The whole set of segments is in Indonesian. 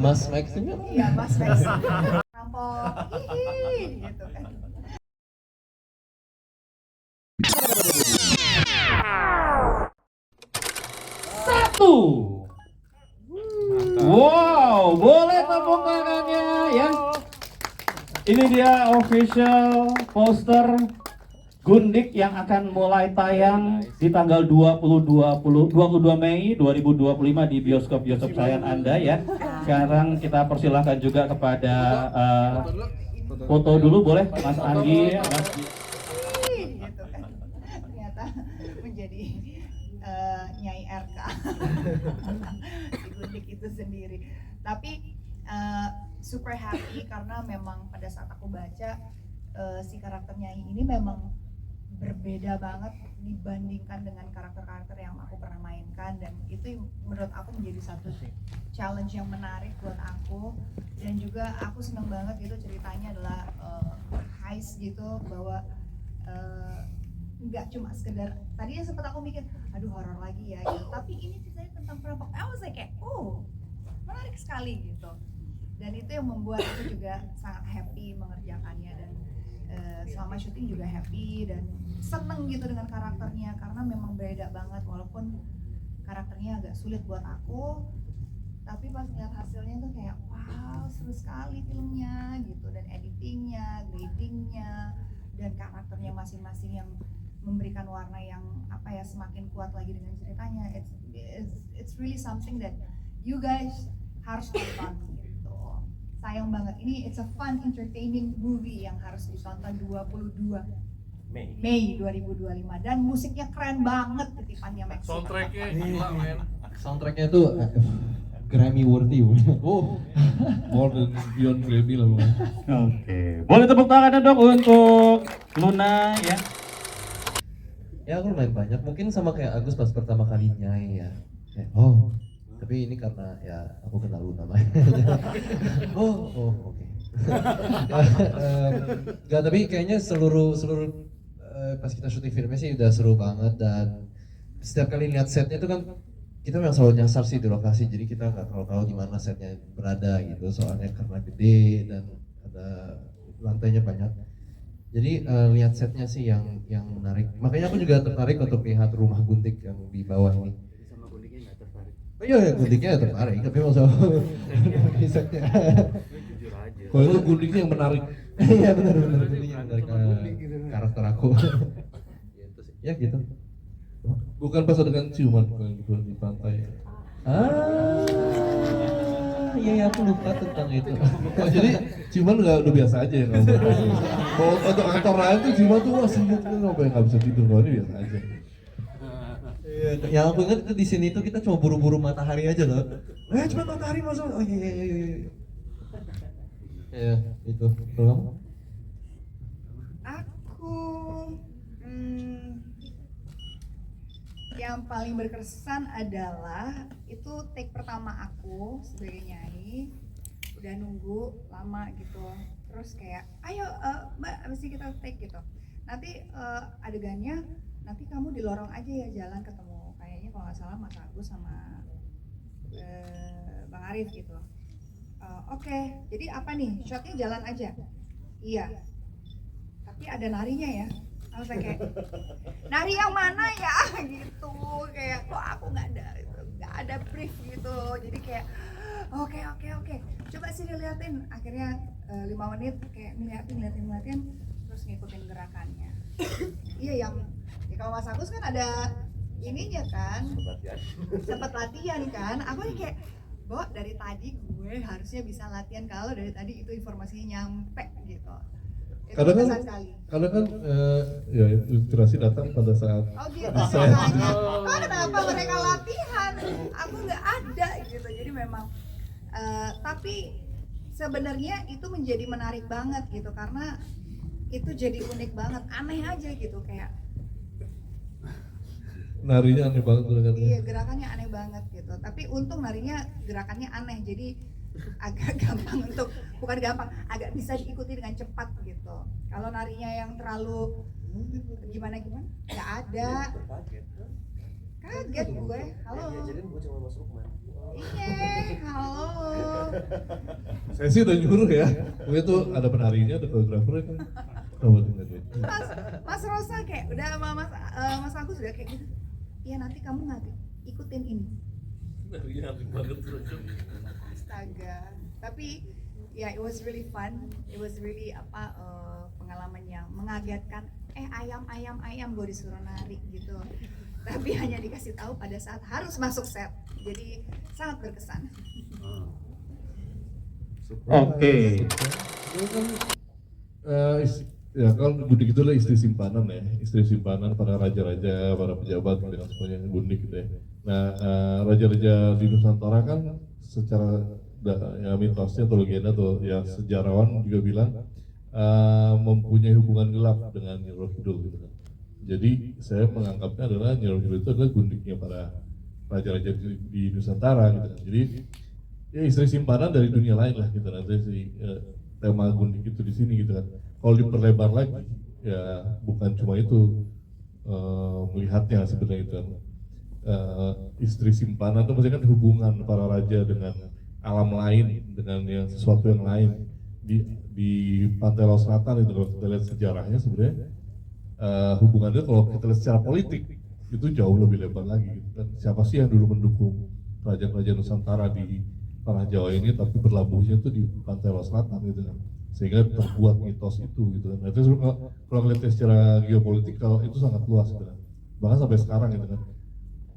Mas Max itu? Iya, Mas Max. Rampok, hihi, gitu kan. Satu. Wow, boleh tepuk tangannya ya. Ini dia official poster Gundik yang akan mulai tayang di tanggal 22 Mei 2025 di bioskop-bioskop kesayangan Anda ya. Sekarang kita persilahkan juga kepada foto dulu boleh Mas Anggi, Mas Gitu kan. Ternyata menjadi Nyai RK di Gundik itu sendiri. Tapi super happy karena memang pada saat aku baca si karakter Nyai ini memang berbeda banget dibandingkan dengan karakter-karakter yang aku pernah mainkan, dan itu menurut aku menjadi satu challenge yang menarik buat aku. Dan juga aku seneng banget gitu ceritanya adalah heist gitu, bahwa nggak cuma sekedar tadinya sempat aku mikir aduh horor lagi ya gitu, tapi ini ceritanya tentang perampok. I was like kayak menarik sekali gitu, dan itu yang membuat aku juga sangat happy mengerjakannya. Dan selama syuting juga happy dan seneng gitu dengan karakternya, karena memang beda banget. Walaupun karakternya agak sulit buat aku, tapi pas lihat hasilnya tuh kayak wow, seru sekali filmnya gitu, dan editingnya, gradingnya, dan karakternya masing-masing yang memberikan warna yang apa ya, semakin kuat lagi dengan ceritanya. It's really something that you guys harus tonton gitu. Sayang banget, ini it's a fun entertaining movie yang harus ditonton 22 Mei 2025, dan musiknya keren banget titipannya Max. Soundtracknya gila men. Soundtracknya tuh Grammy worthy. Oh, more than beyond Grammy lah bang. Oke, boleh tepuk tangan dong untuk Luna ya. Ya aku lumayan banyak, mungkin sama kayak Agus pas pertama kali nyanyi ya. Tapi ini karena ya aku kenal Luna namanya. Oke. Gak, tapi kayaknya seluruh pas kita syuting filmnya sih udah seru banget, dan setiap kali lihat setnya itu kan kita memang selalu nyasar sih di lokasi, jadi kita nggak terlalu tahu di mana setnya berada gitu, soalnya karena gede dan ada lantainya banyak. Jadi lihat setnya sih yang menarik. Makanya aku juga tertarik untuk lihat rumah Gundik yang di bawah ini. Sama Gundiknya nggak tertarik. Oh iya, Gundiknya tertarik, tapi maksudnya di setnya. Jujur aja. Kalau itu Gundiknya yang menarik. Iya benar, Gundiknya yang menarik karakter aku. Ya gitu. Bukan pas adegan ciuman kalau gitu di pantai. Iya aku lupa tentang itu. Oh, jadi ciuman udah biasa aja ya kamu. Mau untuk aktor lain tuh ciuman tuh wah sengit kan sampai nggak bisa tidur, kalau ini biasa aja. Iya, yang aku ingat itu di sini tuh kita cuma buru-buru matahari aja loh. Cuma matahari masuk. Oh iya. Ya itu. Kalau kamu? Aku yang paling berkesan adalah itu take pertama aku sebagai Nyai. Udah nunggu lama gitu, terus kayak ayo mbak abis ini kita take gitu. Nanti adegannya nanti kamu di lorong aja ya, jalan ketemu kayaknya kalau nggak salah Mas Agus sama Bang Arif gitu. Oke, jadi apa nih, shotnya jalan aja? Iya, tapi ada narinya ya. Aku kayak nari yang mana ya gitu, kayak kok aku nggak ada brief gitu. Jadi kayak oke, coba sih diliatin. Akhirnya 5 menit kayak ngeliatin terus ngikutin gerakannya. Iya, yang ya kalau Mas Agus kan ada ininya kan, sempat latihan kan. Aku nih kayak dari tadi gue harusnya bisa latihan, kalau dari tadi itu informasinya nyampe gitu. Kadang kan ya inspirasi datang pada saat oh gitu makanya kenapa mereka latihan, aku nggak ada gitu. Jadi memang tapi sebenarnya itu menjadi menarik banget gitu, karena itu jadi unik banget, aneh aja gitu, kayak narinya aneh banget gerakannya. iya gerakannya aneh banget gitu. Tapi untung narinya gerakannya aneh, jadi agak gampang untuk, bukan gampang, agak bisa diikuti dengan cepat gitu. Kalau narinya yang terlalu gimana nggak ada. Kaget gue, halo. Diajarin gue cuma Mas Lukman. Iya, halo. Saya sih udah nyuruh ya. Mungkin tuh ada penarinya, ada koreografernya kan. Coba tinggal dia. Mas Rosa kayak udah sama Mas Agus udah kayak gitu. Iya nanti kamu ikutin ini. Iya, banget tuh. Astaga. Tapi ya it was really fun. It was really pengalaman yang mengagetkan. Ayam gue disuruh nari gitu. Tapi hanya dikasih tahu pada saat harus masuk set. Jadi sangat berkesan. Oke. Itu kan ya kalau Gundik itu lah istri simpanan ya, istri simpanan para raja-raja, para pejabat dengan semuanya Gundik gitu ya. Nah, raja-raja di Nusantara kan secara ya mitosnya atau legenda atau ya sejarawan juga bilang mempunyai hubungan gelap dengan Nyi Roro Kidul gitu kan. Jadi saya menganggapnya adalah Nyi Roro Kidul itu adalah Gundiknya para raja-raja di Nusantara gitu kan. Jadi ya istri simpanan dari dunia lain lah gitu nanti si tema Gundik itu di sini gitu kan. Kalau diperlebar lagi ya bukan cuma itu melihatnya sebenarnya itu kan. Istri simpanan itu maksudnya kan hubungan para raja dengan alam lain, dengan yang sesuatu yang lain di Pantai Laut Selatan itu kalau kita lihat sejarahnya sebenarnya hubungannya kalau kita lihat secara politik itu jauh lebih lebar lagi gitu kan. Siapa sih yang dulu mendukung kerajaan-kerajaan Nusantara di tanah Jawa ini tapi berlabuhnya itu di Pantai Laut Selatan gitu kan, sehingga terbuat mitos itu gitu kan. Nah, itu kalau melihatnya secara geopolitik itu sangat luas gitu kan. Bahkan sampai sekarang gitu kan,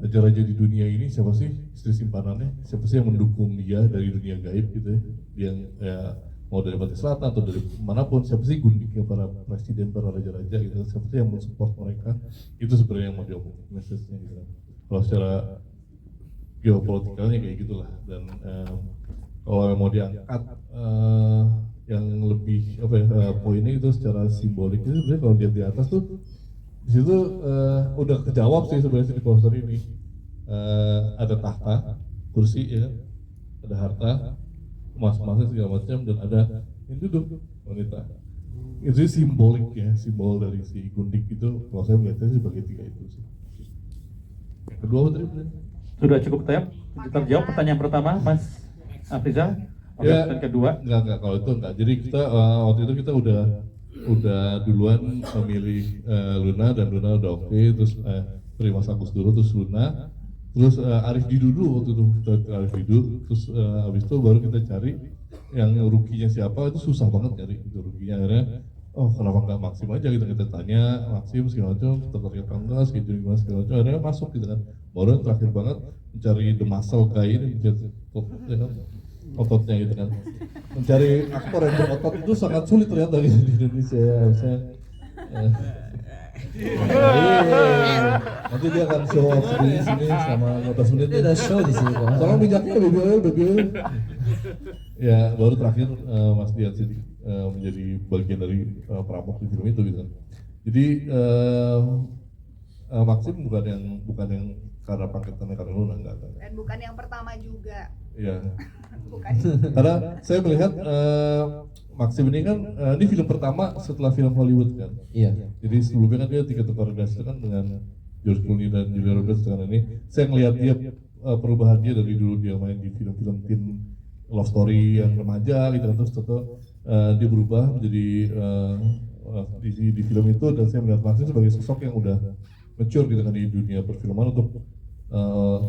raja-raja di dunia ini siapa sih istri simpanannya, siapa sih yang mendukung dia dari dunia gaib gitu ya, yang ya mau dari Pantai Selatan atau dari manapun, siapa sih Gundiknya para presiden, para raja-raja gitu, siapa sih yang mensupport mereka, itu sebenarnya yang mau diomongin message-nya gitu kan. Kalau secara geopolitikalnya kayak gitulah. Dan kalau mau diangkat yang lebih poinnya itu secara simbolik itu sebenarnya kalau lihat di atas tuh di situ udah kejawab sih sebenarnya di poster ini. Ada tahta, kursi ya, ada harta, emas-emasnya segala macam, dan ada yang duduk wanita. Itu simbolik ya, simbol dari si Gundik itu. Kalau saya melihatnya sebagai tiga itu sih. Yang kedua apa tadi? Sudah cukup terjawab pertanyaan pertama, Mas Afrizal. Oke, Ya, dan kedua. enggak kalau itu enggak. Jadi kita waktu itu kita udah duluan memilih Luna, dan Luna udah oke, terus beri Mas Agus dulu, terus Luna, terus Arif Didu dulu waktu itu, kita Arif Didu, terus habis itu baru kita cari yang rukinya siapa. Itu susah banget cari itu rukinya. Akhirnya kenapa nggak Maksim aja gitu, kita tanya Maksim segala macam, tertarik apa enggak segitu gimana segala macam, akhirnya masuk gitu kan. Baru yang terakhir banget mencari the muscle guy ini, mencari ototnya gitu kan. Mencari aktor yang berotot itu sangat sulit ternyata di Indonesia ya. Harusnya nanti dia akan show off di sini sama 15 menit. Dia ada show di sini kok. Tolong minyaknya BBL. Ya baru terakhir Mas Dian sini menjadi bagian dari perampok di film itu gitu kan. Jadi Maksim bukan yang karena paketannya karena Luna, enggak. Dan bukan yang pertama juga. Iya. Bukan. Karena saya melihat Maksim ini kan ini film pertama setelah film Hollywood kan. Iya. Jadi sebelumnya kan dia Tiga Tukar Das itu kan dengan George Clooney dan Julia Roberts kan. Ini saya ngelihat dia perubahan dia dari dulu dia main di film-film teen love story yang remaja gitu kan, terus dia berubah menjadi di film itu, dan saya melihat Maksim sebagai sosok yang udah mature gitu kan di dunia perfilman untuk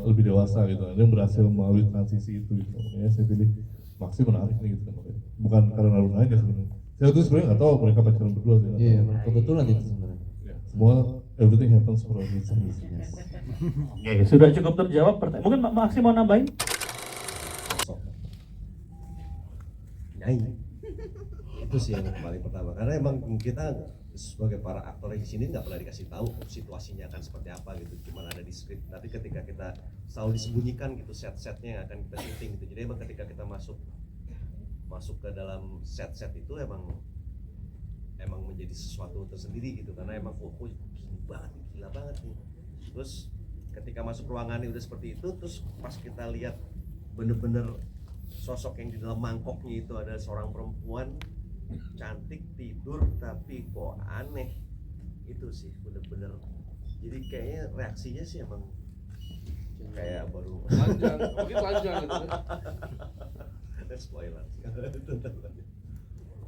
lebih dewasa gitu. Dia berhasil melalui transisi itu gitu. Makanya saya pilih Maksim menarik nih gitu kan. Bukan karena Luna aja sebenarnya. Saya tuh sebenarnya nggak tahu mereka pacaran berdua sih. Iya, kebetulan itu sebenarnya. Ya, semua everything happens for a reason. Oke, sudah cukup terjawab pertanyaan. Mungkin Maksim mau nambahin? Nyai. Itu sih yang paling pertama, karena emang kita sebagai para aktor di sini nggak pernah dikasih tahu situasinya akan seperti apa gitu, cuma ada di skrip. Tapi ketika kita selalu disembunyikan gitu set-setnya yang akan kita syuting gitu. Jadi emang ketika kita masuk ke dalam set-set itu emang menjadi sesuatu tersendiri gitu, karena emang gini banget, gila banget nih. Terus ketika masuk ruangannya udah seperti itu, terus pas kita lihat bener-bener sosok yang di dalam mangkoknya itu ada seorang perempuan cantik tidur tapi kok aneh, itu sih bener-bener. Jadi kayaknya reaksinya sih emang kayak baru Panjang, mungkin panjang gitu. spoiler.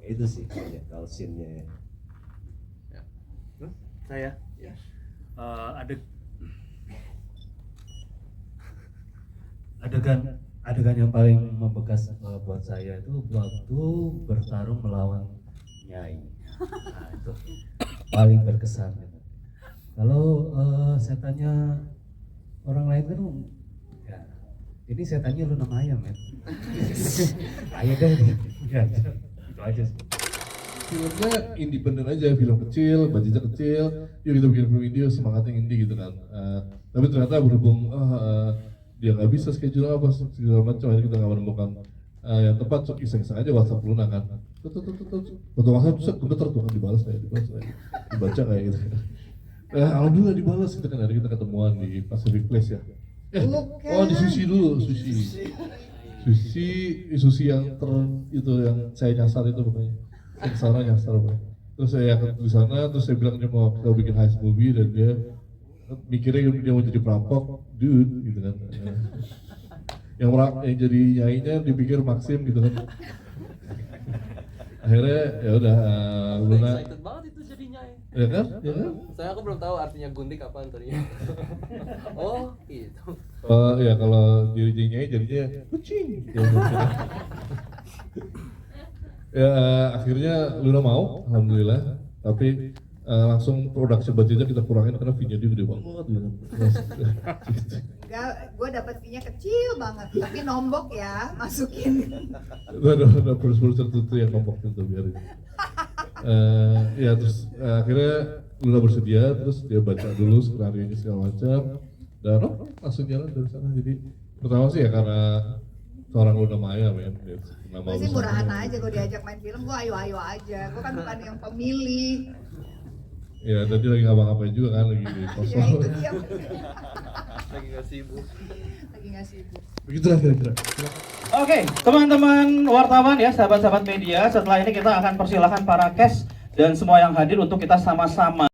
Itu sih kayaknya kalau scene-nya ya. Saya ada adegan yang paling membekas buat saya itu waktu bertarung melawan Nyai. Nah, itu paling berkesan. Kalau setannya orang lain kan, ya, ini setannya lu nama ayam ya. Ayo deh, ya, itu aja sih. Filmnya independen aja, film kecil, budgetnya kecil, yuk kita bikin film indie, semangatnya indie gitu kan. Tapi ternyata berhubung dia nggak bisa schedule apa segala macam, akhirnya kita nggak menemukan yang tepat, iseng-iseng aja WhatsApp Luna kan. Foto WhatsApp tuh gemeter tuh kan, dibalas dibaca kayak gitu. Alhamdulillah dibalas gitu kan, hari kita ketemuan di Pacific Place ya. Oh di sushi dulu, sushi yang itu yang saya nyasar itu pokoknya. Yang sana nyasar pokoknya. Terus saya di sana, terus saya bilang dia mau kita bikin heist movie dan dia mikirnya dia mau jadi perampok, dude gitu kan. Yang jadi nyainya dipikir Maxim gitu kan. Akhirnya ya udah Luna Excited banget itu jadinya ya. ya kan? Ya kan? Aku belum tahu artinya gundik apaan tadi. Oh, itu. Ya kalau jadi nyai jadinya kucing. Ya akhirnya Luna mau, alhamdulillah. Tapi langsung production budgetnya kita kurangin karena fee-nya dia gede banget gitu. Enggak, gue dapet fee-nya kecil banget, tapi nombok ya, masukin. Ada produser tertentu yang ngomong itu biarin. Ya terus akhirnya Luna bersedia, terus dia baca dulu skenario-nya segala macam, dan langsung jalan dari sana. Jadi pertama sih ya karena seorang Luna Maya men. Gue sih murahan aja, gue diajak main film, gue ayo aja. Gue kan bukan yang pemilih. Ya tadi lagi ngapa-ngapain juga kan, lagi di Ya kosong. itu dia. Lagi nggak sibuk. Lagi nggak sibuk. Begitulah kira-kira. Oke, teman-teman wartawan ya, sahabat-sahabat media, setelah ini kita akan persilahkan para cast dan semua yang hadir untuk kita sama-sama